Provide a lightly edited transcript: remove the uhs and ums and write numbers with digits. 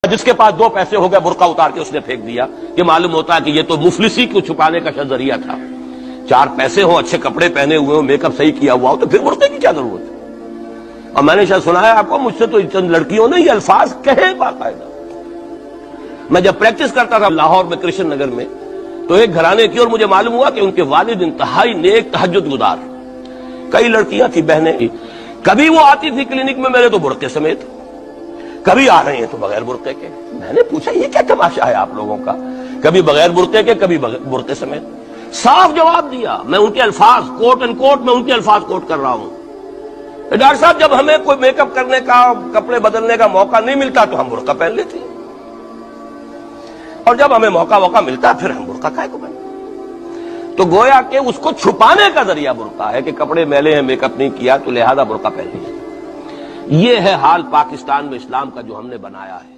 جس کے پاس دو پیسے ہو گئے برقع اتار کے اس نے پھینک دیا کہ معلوم ہوتا ہے کہ یہ تو مفلسی کو چھپانے کا ذریعہ تھا. چار پیسے ہوں، اچھے کپڑے پہنے ہوئے ہوں، میک اپ صحیح کیا ہوا ہو تو پھر برقعے کی کیا ضرورت ہے؟ اور میں نے شاید سنا ہے آپ کو، مجھ سے تو چند لڑکیوں نے یہ الفاظ کہے باقاعدہ. میں جب پریکٹس کرتا تھا لاہور میں کرشن نگر میں تو ایک گھرانے کی، اور مجھے معلوم ہوا کہ ان کے والد انتہائی نیک تہجد گزار، کئی لڑکیاں تھی بہنیں، کبھی وہ آتی تھی کلینک میں میرے تو برقعے سمیت، کبھی آ رہے ہیں تو بغیر برقعے کے. میں نے پوچھا یہ کیا تماشا ہے آپ لوگوں کا، کبھی بغیر برقعے کے کبھی برقعے سمیت. صاف جواب دیا، میں ان کے الفاظ کوٹ اینڈ کوٹ میں ان کے الفاظ کوٹ کر رہا ہوں. ڈاکٹر صاحب جب ہمیں کوئی میک اپ کرنے کا، کپڑے بدلنے کا موقع نہیں ملتا تو ہم برقع پہن لیتے ہیں، اور جب ہمیں موقع ملتا پھر ہم برقع کائے کو پہنتے. تو گویا کہ اس کو چھپانے کا ذریعہ برقع ہے کہ کپڑے میلے ہیں، میک اپ نہیں کیا تو لہذا برقع پہن لیا. یہ ہے حال پاکستان میں اسلام کا جو ہم نے بنایا ہے.